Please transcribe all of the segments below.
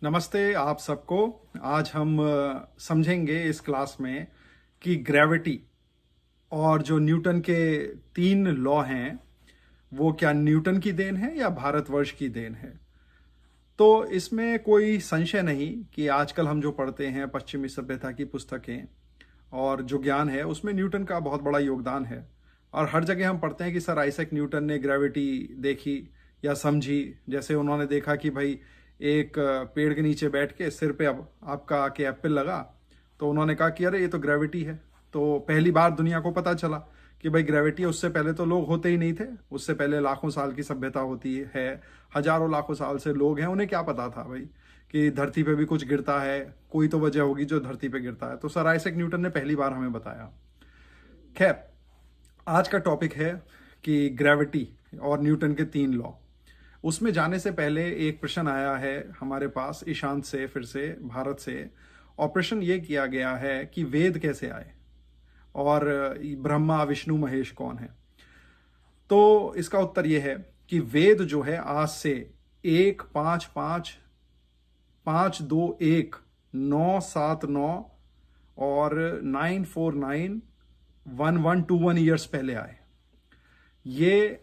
नमस्ते आप सबको। आज हम समझेंगे इस क्लास में कि ग्रेविटी और जो न्यूटन के 3 लॉ हैं वो क्या न्यूटन की देन है या भारतवर्ष की देन है। तो इसमें कोई संशय नहीं कि आजकल हम जो पढ़ते हैं पश्चिमी सभ्यता की पुस्तकें और जो ज्ञान है उसमें न्यूटन का बहुत बड़ा योगदान है। और हर जगह हम पढ़ते हैं कि सर आइजैक न्यूटन ने ग्रेविटी देखी या समझी। जैसे उन्होंने देखा कि भाई एक पेड़ के नीचे बैठ के सिर पे अब आपका आके एप्पल लगा, तो उन्होंने कहा कि अरे ये तो ग्रेविटी है। तो पहली बार दुनिया को पता चला कि भाई ग्रेविटी है। उससे पहले तो लोग होते ही नहीं थे, उससे पहले लाखों साल की सभ्यता होती है, हजारों लाखों साल से लोग हैं। उन्हें क्या पता था भाई कि धरती पे भी कुछ गिरता है, कोई तो वजह होगी जो धरती पे गिरता है। तो सर आइजैक न्यूटन ने पहली बार हमें बताया। खैर, आज का टॉपिक है कि ग्रेविटी और न्यूटन के 3 लॉ। उसमें जाने से पहले एक प्रश्न आया है हमारे पास ईशांत से, फिर से भारत से। और प्रश्न ये किया गया है कि वेद कैसे आए और ब्रह्मा विष्णु महेश कौन है। तो इसका उत्तर यह है कि वेद जो है आज से 1-5-5-5-2-1-9-7-9 और 949-1121 ईयर्स पहले आए। ये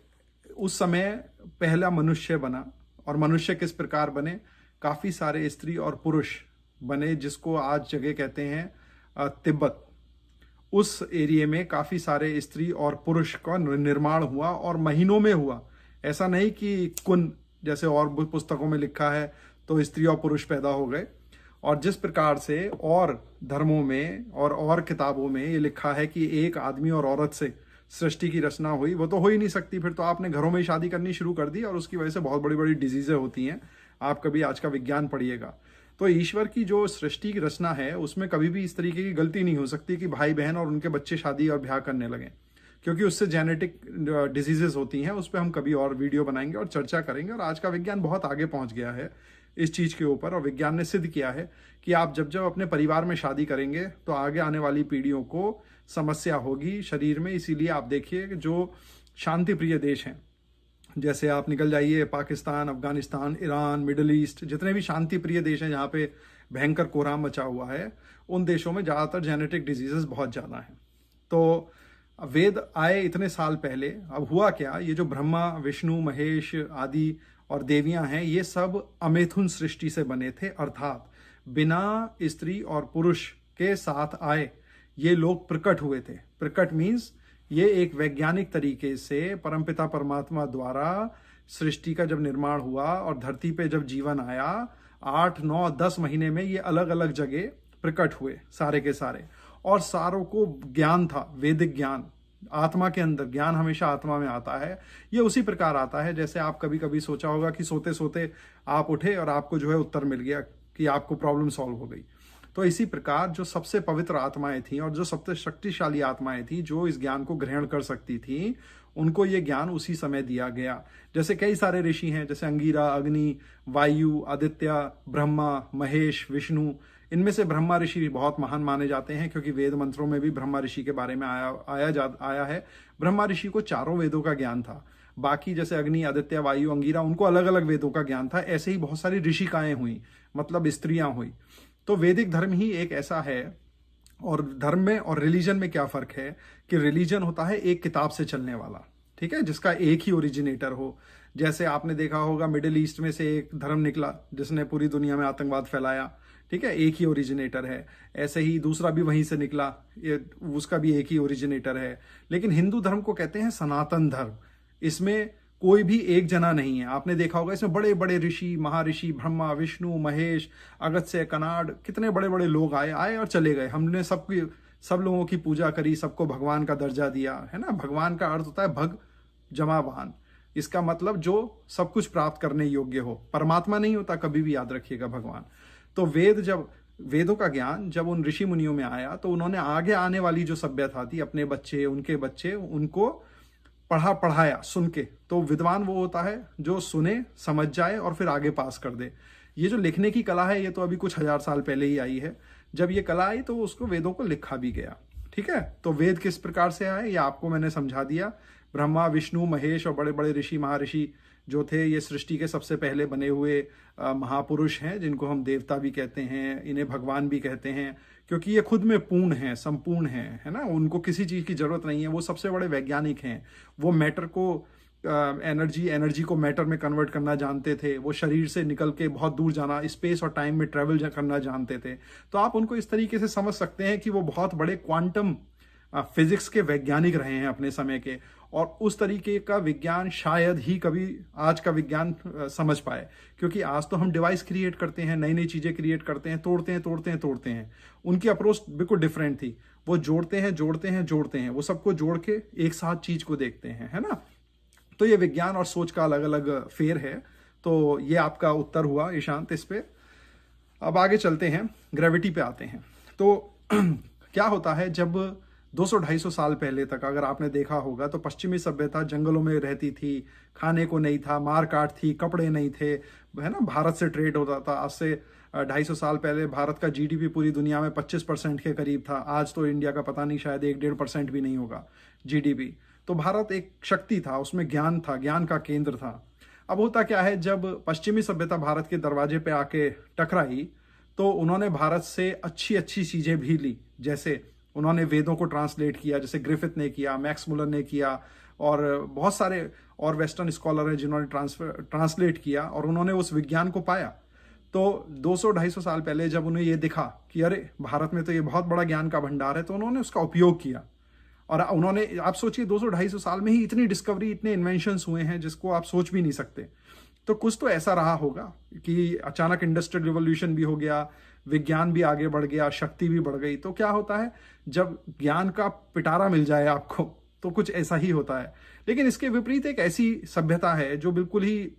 उस समय पहला मनुष्य बना। और मनुष्य किस प्रकार बने? काफी सारे स्त्री और पुरुष बने, जिसको आज जगह कहते हैं तिब्बत। उस एरिया में काफी सारे स्त्री और पुरुष का निर्माण हुआ और महीनों में हुआ। ऐसा नहीं कि कुन जैसे और पुस्तकों में लिखा है तो स्त्री और पुरुष पैदा हो गए। और जिस प्रकार से और धर्मों में और किताबों में ये लिखा है कि एक आदमी और औरत से सृष्टि की रचना हुई, वो तो हो ही नहीं सकती। फिर तो आपने घरों में ही शादी करनी शुरू कर दी और उसकी वजह से बहुत बड़ी बड़ी डिजीजें होती हैं। आप कभी आज का विज्ञान पढ़िएगा तो ईश्वर की जो सृष्टि की रचना है उसमें कभी भी इस तरीके की गलती नहीं हो सकती कि भाई बहन और उनके बच्चे शादी और ब्याह करने लगे, क्योंकि उससे जेनेटिक डिजीजेस होती हैं। उस पर हम कभी और वीडियो बनाएंगे और चर्चा करेंगे। और आज का विज्ञान बहुत आगे पहुंच गया है इस चीज के ऊपर, और विज्ञान ने सिद्ध किया है कि आप जब जब अपने परिवार में शादी करेंगे तो आगे आने वाली पीढ़ियों को समस्या होगी शरीर में। इसीलिए आप देखिए कि जो शांति प्रिय देश हैं, जैसे आप निकल जाइए Pakistan, Afghanistan, Iran, middle east, जितने भी शांति प्रिय देश हैं जहाँ पे भयंकर कोहराम मचा हुआ है, उन देशों में ज़्यादातर जेनेटिक डिजीजेस बहुत ज़्यादा हैं। तो वेद आए इतने साल पहले। अब हुआ क्या, ये जो ब्रह्मा विष्णु महेश आदि और देवियां हैं, ये सब अमेथुन सृष्टि से बने थे, अर्थात बिना स्त्री और पुरुष के साथ आए ये लोग प्रकट हुए थे। प्रकट मीन्स ये एक वैज्ञानिक तरीके से परमपिता परमात्मा द्वारा सृष्टि का जब निर्माण हुआ और धरती पे जब जीवन आया, 8-9-10 महीने में ये अलग अलग जगह प्रकट हुए सारे के सारे। और सारों को ज्ञान था, वैदिक ज्ञान। आत्मा के अंदर ज्ञान हमेशा आत्मा में आता है। ये उसी प्रकार आता है जैसे आप कभी कभी सोचा होगा कि सोते सोते आप उठे और आपको जो है उत्तर मिल गया कि आपको प्रॉब्लम सॉल्व हो गई। तो इसी प्रकार जो सबसे पवित्र आत्माएं थी और जो सबसे शक्तिशाली आत्माएं थी जो इस ज्ञान को ग्रहण कर सकती थी, उनको ये ज्ञान उसी समय दिया गया। जैसे कई सारे ऋषि हैं, जैसे अंगिरा, अग्नि, वायु, आदित्य, ब्रह्मा, महेश, विष्णु। इनमें से ब्रह्मा ऋषि बहुत महान माने जाते हैं, क्योंकि वेद मंत्रों में भी ब्रह्मा ऋषि के बारे में आया है। ब्रह्मा ऋषि को चारों वेदों का ज्ञान था। बाकी जैसे अग्नि, आदित्य, वायु, अंगिरा, उनको अलग अलग वेदों का ज्ञान था। ऐसे ही बहुत सारी ऋषिकाएं हुई, मतलब स्त्रियां हुई। तो वैदिक धर्म ही एक ऐसा है। और धर्म में और रिलीजन में क्या फर्क है कि रिलीजन होता है एक किताब से चलने वाला, ठीक है, जिसका एक ही ओरिजिनेटर हो। जैसे आपने देखा होगा मिडिल ईस्ट में से एक धर्म निकला जिसने पूरी दुनिया में आतंकवाद फैलाया, ठीक है, एक ही ओरिजिनेटर है। ऐसे ही दूसरा भी वहीं से निकला, उसका भी एक ही ओरिजिनेटर है। लेकिन हिंदू धर्म को कहते हैं सनातन धर्म। इसमें कोई भी एक जना नहीं है। आपने देखा होगा इसमें बड़े बड़े ऋषि, महर्षि, ब्रह्मा विष्णु महेश, अगस्त्य, कनाड, कितने बड़े बड़े लोग आए और चले गए। हमने सब लोगों की पूजा करी, सबको भगवान का दर्जा दिया, है ना। भगवान का अर्थ होता है भग जमावान। इसका मतलब जो सब कुछ प्राप्त करने योग्य हो। परमात्मा नहीं होता कभी भी, याद रखिएगा, भगवान। तो वेदों का ज्ञान जब उन ऋषि मुनियों में आया तो उन्होंने आगे आने वाली जो सभ्यता थी, अपने बच्चे, उनके बच्चे, उनको पढ़ाया सुन के। तो विद्वान वो होता है जो सुने, समझ जाए और फिर आगे पास कर दे। ये जो लिखने की कला है ये तो अभी कुछ हजार साल पहले ही आई है। जब ये कला आई तो उसको वेदों को लिखा भी गया, ठीक है। तो वेद किस प्रकार से आए ये आपको मैंने समझा दिया। ब्रह्मा विष्णु महेश और बड़े बड़े ऋषि महर्षि जो थे ये सृष्टि के सबसे पहले बने हुए महापुरुष हैं, जिनको हम देवता भी कहते हैं, इन्हें भगवान भी कहते हैं, क्योंकि ये खुद में पूर्ण हैं, संपूर्ण हैं, है ना। उनको किसी चीज़ की जरूरत नहीं है, वो सबसे बड़े वैज्ञानिक हैं। वो मैटर को एनर्जी को मैटर में कन्वर्ट करना जानते थे। वो शरीर से निकल के बहुत दूर जाना, स्पेस और टाइम में ट्रेवल करना जानते थे। तो आप उनको इस तरीके से समझ सकते हैं कि वो बहुत बड़े क्वांटम फिजिक्स के वैज्ञानिक रहे हैं अपने समय के, और उस तरीके का विज्ञान शायद ही कभी आज का विज्ञान समझ पाए, क्योंकि आज तो हम डिवाइस क्रिएट करते हैं, नई नई चीजें क्रिएट करते हैं, तोड़ते हैं। उनकी अप्रोच बिल्कुल डिफरेंट थी। वो जोड़ते हैं, वो सबको जोड़ के एक साथ चीज को देखते हैं, है ना। तो ये विज्ञान और सोच का अलग अलग फेर है। तो ये आपका उत्तर हुआ ईशांत इस पे। अब आगे चलते हैं, ग्रेविटी पे आते हैं। तो क्या होता है, जब 200-250 साल पहले तक अगर आपने देखा होगा तो पश्चिमी सभ्यता जंगलों में रहती थी, खाने को नहीं था, मार काट थी, कपड़े नहीं थे, है ना। भारत से ट्रेड होता था। आज से 250 साल पहले भारत का जीडीपी पूरी दुनिया में 25% के करीब था। आज तो इंडिया का पता नहीं, शायद 1-1.5% भी नहीं होगा जीडीपी। तो भारत एक शक्ति था, उसमें ज्ञान था, ज्ञान का केंद्र था। अब होता क्या है, जब पश्चिमी सभ्यता भारत के दरवाजे पे आके टकराई तो उन्होंने भारत से अच्छी अच्छी चीजें भी ली। जैसे उन्होंने वेदों को ट्रांसलेट किया, जैसे ग्रिफिथ ने किया, मैक्स मुलर ने किया, और बहुत सारे और वेस्टर्न स्कॉलर हैं जिन्होंने ट्रांसलेट किया, और उन्होंने उस विज्ञान को पाया। तो 200-250 साल पहले जब उन्हें ये दिखा कि अरे भारत में तो ये बहुत बड़ा ज्ञान का भंडार है, तो उन्होंने उसका उपयोग किया। और उन्होंने, आप सोचिए 200-250 साल में ही इतनी डिस्कवरी, इतने इन्वेंशंस हुए हैं जिसको आप सोच भी नहीं सकते। तो कुछ तो ऐसा रहा होगा कि अचानक इंडस्ट्रियल रिवॉल्यूशन भी हो गया, विज्ञान भी आगे बढ़ गया, शक्ति भी बढ़ गई। तो क्या होता है, जब ज्ञान का पिटारा मिल जाए आपको तो कुछ ऐसा ही होता है। लेकिन इसके विपरीत एक ऐसी सभ्यता है जो बिल्कुल ही,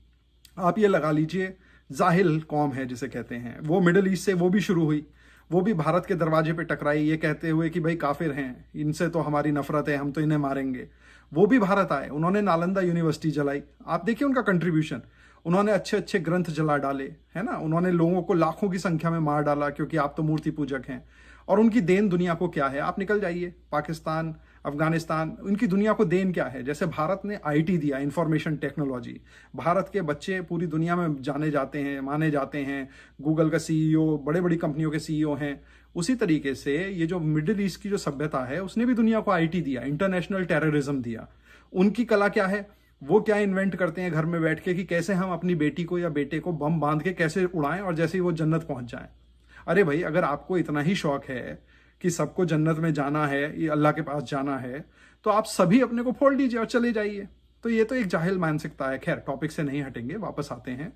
आप ये लगा लीजिए, जाहिल कौम है जिसे कहते हैं। वो मिडिल ईस्ट से वो भी शुरू हुई, वो भी भारत के दरवाजे पे टकराई, ये कहते हुए कि भाई काफिर हैं, इनसे तो हमारी नफरत है, हम तो इन्हें मारेंगे। वो भी भारत आए, उन्होंने नालंदा यूनिवर्सिटी जलाई। आप देखिए उनका कंट्रीब्यूशन, उन्होंने अच्छे अच्छे ग्रंथ जला डाले, है ना। उन्होंने लोगों को लाखों की संख्या में मार डाला, क्योंकि आप तो मूर्ति पूजक हैं। और उनकी देन दुनिया को क्या है, आप निकल जाइए पाकिस्तान, अफगानिस्तान, उनकी दुनिया को देन क्या है। जैसे भारत ने आईटी दिया, इंफॉर्मेशन टेक्नोलॉजी, भारत के बच्चे पूरी दुनिया में जाने जाते हैं, माने जाते हैं। गूगल का सीईओ, बड़े बड़ी कंपनियों के सीईओ हैं। उसी तरीके से ये जो मिडिल ईस्ट की जो सभ्यता है, उसने भी दुनिया को आईटी दिया, इंटरनेशनल टेररिज्म दिया। उनकी कला क्या है, वो क्या इन्वेंट करते हैं घर में बैठ के कि कैसे हम अपनी बेटी को या बेटे को बम बांध के कैसे उड़ाएं और जैसे ही वो जन्नत पहुंच जाएं। अरे भाई, अगर आपको इतना ही शौक है कि सबको जन्नत में जाना है, ये अल्लाह के पास जाना है, तो आप सभी अपने को फोड़ लीजिए और चले जाइए। तो ये तो एक जाहिल मानसिकता है। खैर, टॉपिक से नहीं हटेंगे, वापस आते हैं।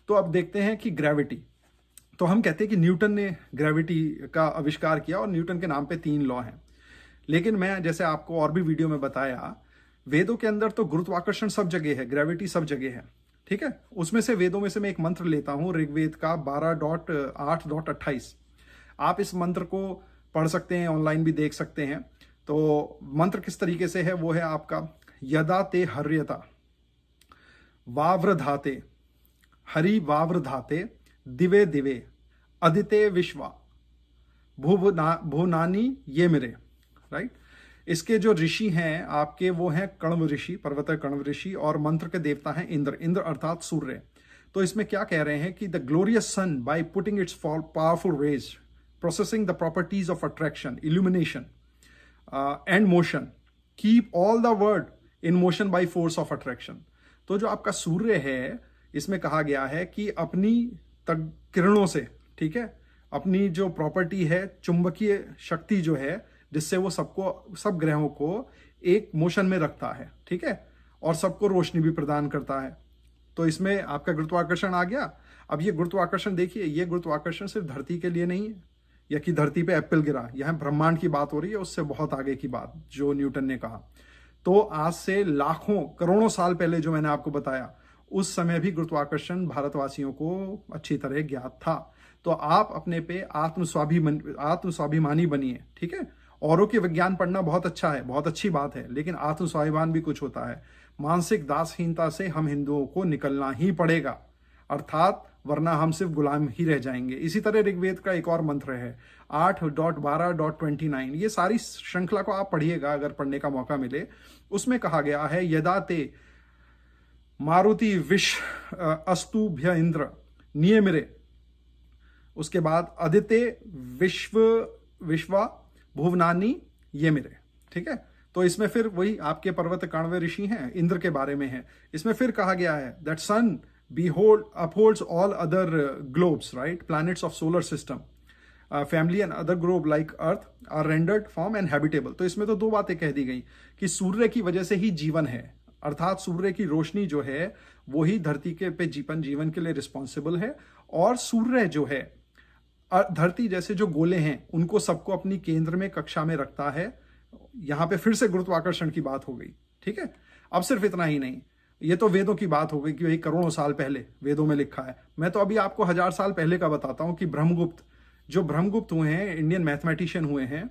तो अब देखते हैं कि ग्रेविटी, तो हम कहते हैं कि न्यूटन ने ग्रेविटी का आविष्कार किया, और न्यूटन के नाम पे 3 लॉ हैं। लेकिन मैं जैसे आपको और भी वीडियो में बताया, वेदों के अंदर तो गुरुत्वाकर्षण सब जगह है, ग्रेविटी सब जगह है, ठीक है। उसमें से वेदों में से मैं एक मंत्र लेता हूं, ऋग्वेद का 12.8.28। आप इस मंत्र को पढ़ सकते हैं, ऑनलाइन भी देख सकते हैं। तो मंत्र किस तरीके से है, वो है आपका, यदा ते हर्यता वाव्रधाते हरि वाव्रधाते दिवे दिवे अदिते विश्वा भुवनानी ये मेरे, राइट। इसके जो ऋषि हैं आपके, वो हैं कण्व ऋषि, पर्वत कण्व ऋषि, और मंत्र के देवता हैं इंद्र, इंद्र अर्थात सूर्य। तो इसमें क्या कह रहे हैं कि the glorious sun by putting its powerful rays processing the properties of attraction, illumination, and motion, keep all the world in motion by force of attraction। तो जो आपका सूर्य है, इसमें कहा गया है कि अपनी किरणों से, ठीक है, अपनी जो प्रॉपर्टी है, चुंबकीय शक्ति जो है, जिससे वो सबको, सब ग्रहों को एक मोशन में रखता है, ठीक है, और सबको रोशनी भी प्रदान करता है। तो इसमें आपका गुरुत्वाकर्षण आ गया। अब ये गुरुत्वाकर्षण देखिए, ये गुरुत्वाकर्षण सिर्फ धरती के लिए नहीं है, या कि धरती पे एप्पल गिरा, यह ब्रह्मांड की बात हो रही है, उससे बहुत आगे की बात जो न्यूटन ने कहा। तो आज से लाखों करोड़ों साल पहले जो मैंने आपको बताया, उस समय भी गुरुत्वाकर्षण भारतवासियों को अच्छी तरह ज्ञात था। तो आप अपने पे आत्मस्वाभिमानी बनिए, ठीक है। औरों के विज्ञान पढ़ना बहुत अच्छा है, बहुत अच्छी बात है, लेकिन आत्मस्वाभिमान भी कुछ होता है। मानसिक दासहीनता से हम हिंदुओं को निकलना ही पड़ेगा, अर्थात वरना हम सिर्फ गुलाम ही रह जाएंगे। इसी तरह ऋग्वेद का एक और मंत्र है 8.12.29। ये सारी श्रृंखला को आप पढ़िएगा अगर पढ़ने का मौका मिले। उसमें कहा गया है, यदा ते मारुति अस्तुभ्य इंद्र नियमिरे, उसके बाद अदिते विश्वा भुवनानी ये मेरे। ठीक है, तो इसमें फिर वही आपके पर्वत काण्व ऋषि हैं, इंद्र के बारे में है। इसमें फिर कहा गया है that sun upholds all other globes, right, planets of solar system, family and other globe like earth are rendered form and habitable। तो इसमें तो दो बातें कह दी गई कि सूर्य की वजह से ही जीवन है, अर्थात सूर्य की रोशनी जो है वो ही धरती के पे जीवन के लिए रिस्पॉन्सिबल है, और सूर्य जो है धरती जैसे जो गोले हैं उनको सबको अपनी केंद्र में कक्षा में रखता है। यहां पे फिर से गुरुत्वाकर्षण की बात हो गई। ठीक है, अब सिर्फ इतना ही नहीं, ये तो वेदों की बात हो गई कि भाई करोड़ों साल पहले वेदों में लिखा है। मैं तो अभी आपको 1000 साल पहले का बताता हूं कि ब्रह्मगुप्त हुए हैं, इंडियन मैथमेटिशियन हुए हैं,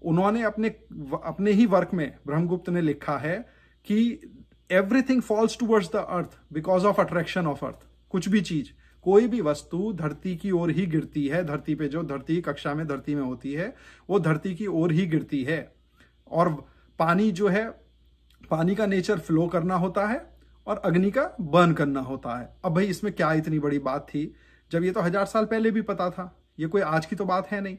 उन्होंने अपने ही वर्क में ब्रह्मगुप्त ने लिखा है कि everything falls towards the earth because of attraction of earth. कुछ भी चीज, कोई भी वस्तु धरती की ओर ही गिरती है, धरती पे जो धरती कक्षा में धरती में होती है वो धरती की ओर ही गिरती है। और पानी जो है, पानी का नेचर फ्लो करना होता है और अग्नि का बर्न करना होता है। अब भाई इसमें क्या इतनी बड़ी बात थी, जब ये तो 1000 साल पहले भी पता था, ये कोई आज की तो बात है नहीं,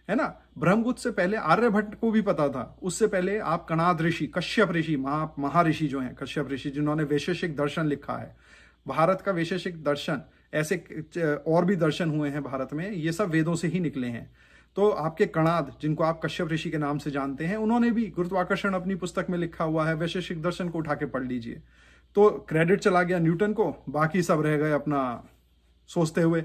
है ना। ब्रह्मगुप्त से पहले आर्यभट्ट को भी पता था, उससे पहले आप कणाद ऋषि, कश्यप ऋषि, महर्षि जो हैं कश्यप ऋषि, जिन्होंने वैशेषिक दर्शन लिखा है, भारत का वैशेषिक दर्शन, ऐसे और भी दर्शन हुए हैं भारत में, ये सब वेदों से ही निकले हैं। तो आपके कणाद, जिनको आप कश्यप ऋषि के नाम से जानते हैं, उन्होंने भी गुरुत्वाकर्षण अपनी पुस्तक में लिखा हुआ है, वैशेषिक दर्शन को उठा के पढ़ लीजिए। तो क्रेडिट चला गया न्यूटन को, बाकी सब रह गए अपना सोचते हुए।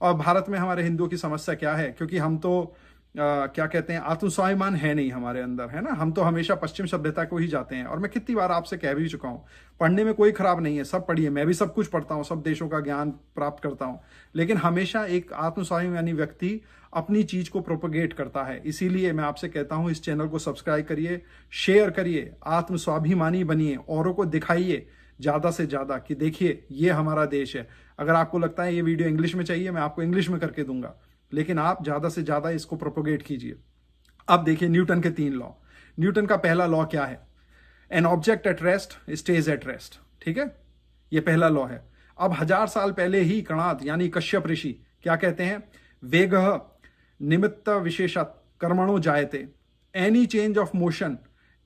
और भारत में हमारे हिंदुओं की समस्या क्या है, क्योंकि हम तो क्या कहते हैं, आत्मस्वाभिमान है नहीं हमारे अंदर, है ना। हम तो हमेशा पश्चिम सभ्यता को ही जाते हैं। और मैं कितनी बार आपसे कह भी चुका हूं, पढ़ने में कोई खराब नहीं है, सब पढ़िए, मैं भी सब कुछ पढ़ता हूं, सब देशों का ज्ञान प्राप्त करता हूं, लेकिन हमेशा एक आत्मस्वाभिमानी व्यक्ति अपनी चीज को प्रोपोगेट करता है। इसीलिए मैं आपसे कहता हूं, इस चैनल को सब्सक्राइब करिए, शेयर करिए, आत्मस्वाभिमानी बनिए, औरों को दिखाइए ज्यादा से ज्यादा कि देखिए ये हमारा देश है। अगर आपको लगता है ये वीडियो इंग्लिश में चाहिए, मैं आपको इंग्लिश में करके दूंगा, लेकिन आप ज्यादा से ज्यादा इसको प्रोपोगेट कीजिए। अब देखिए न्यूटन के 3 लॉ। न्यूटन का पहला लॉ क्या है, an object at rest stage at rest. ठीक है, ये पहला लॉ है। अब 1000 साल पहले ही कणाद यानी कश्यप ऋषि क्या कहते हैं, वेगः निमित्त विशेषात् कर्मणो जायते, any change of motion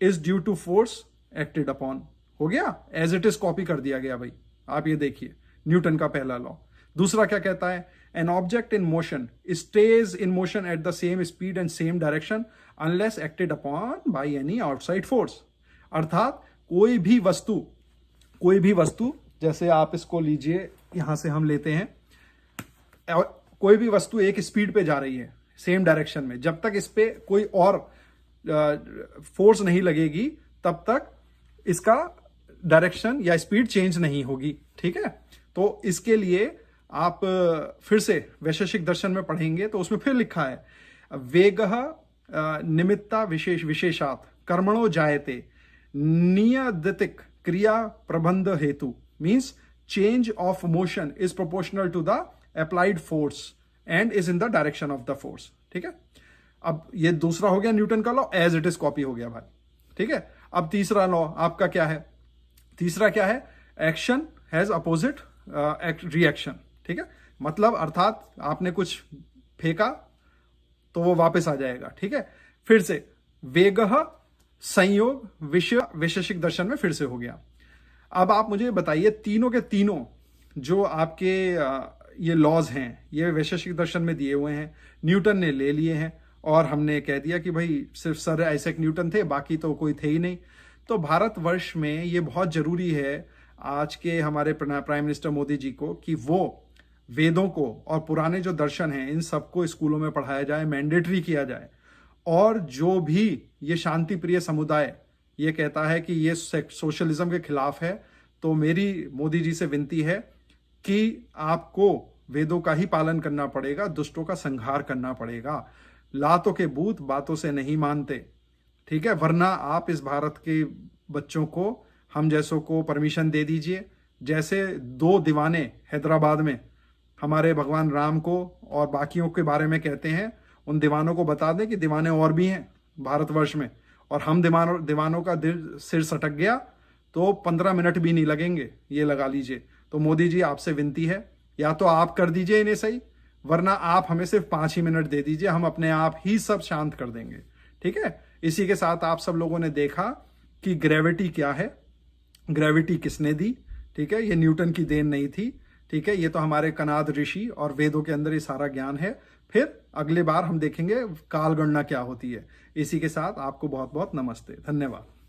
is due to force acted upon. हो गया, एज इट इज कॉपी कर दिया गया भाई। आप ये देखिए न्यूटन का पहला लॉ। दूसरा क्या कहता है, an object in motion stage in motion at the same speed and same direction unless acted upon by any outside force. अर्थात कोई भी वस्तु, जैसे आप इसको लीजिए, यहां से हम लेते हैं, कोई भी वस्तु एक स्पीड पे जा रही है सेम डायरेक्शन में, जब तक इस पे कोई और फोर्स नहीं लगेगी तब तक इसका डायरेक्शन या स्पीड चेंज नहीं होगी। ठीक है, तो इसके लिए आप फिर से वैशेषिक दर्शन में पढ़ेंगे तो उसमें फिर लिखा है, वेगः निमित्ता विशेषात् कर्मणो जायते नियदितिक क्रिया प्रबंध हेतु, means change of motion is proportional to the applied force and is in the direction of the force. ठीक है, अब ये दूसरा हो गया न्यूटन का law, as it is copy हो गया भाई। ठीक है, अब तीसरा लॉ आपका क्या है, तीसरा क्या है, एक्शन हैज अपोजिट रिएक्शन। ठीक है, मतलब अर्थात आपने कुछ फेंका तो वो वापस आ जाएगा। ठीक है, फिर से वेगः संयोग वैशेषिक दर्शन में फिर से हो गया। अब आप मुझे बताइए, तीनों के तीनों जो आपके ये लॉज हैं, ये वैशेषिक दर्शन में दिए हुए हैं, न्यूटन ने ले लिए हैं, और हमने कह दिया कि भाई सिर्फ सर आइजैक न्यूटन थे, बाकी तो कोई थे ही नहीं। तो भारतवर्ष में ये बहुत जरूरी है आज के हमारे प्राइम मिनिस्टर मोदी जी को कि वो वेदों को और पुराने जो दर्शन हैं इन सबको स्कूलों में पढ़ाया जाए, मैंडेटरी किया जाए। और जो भी ये शांति प्रिय समुदाय ये कहता है कि ये सोशलिज्म के खिलाफ है, तो मेरी मोदी जी से विनती है कि आपको वेदों का ही पालन करना पड़ेगा, दुष्टों का संहार करना पड़ेगा। लातों के भूत बातों से नहीं मानते। ठीक है, वरना आप इस भारत के बच्चों को, हम जैसों को परमिशन दे दीजिए। जैसे 2 दीवाने हैदराबाद में हमारे भगवान राम को और बाकियों के बारे में कहते हैं, उन दीवानों को बता दें कि दीवाने और भी हैं भारतवर्ष में, और हम दीवानों का दिल सिर सटक गया तो 15 मिनट भी नहीं लगेंगे, ये लगा लीजिए। तो मोदी जी आपसे विनती है, या तो आप कर दीजिए इन्हें सही, वरना आप हमें सिर्फ 5 ही मिनट दे दीजिए, हम अपने आप ही सब शांत कर देंगे। ठीक है, इसी के साथ आप सब लोगों ने देखा कि ग्रेविटी क्या है, ग्रेविटी किसने दी। ठीक है, ये न्यूटन की देन नहीं थी। ठीक है, ये तो हमारे कनाद ऋषि और वेदों के अंदर ये सारा ज्ञान है। फिर अगली बार हम देखेंगे काल गणना क्या होती है। इसी के साथ आपको बहुत बहुत नमस्ते, धन्यवाद।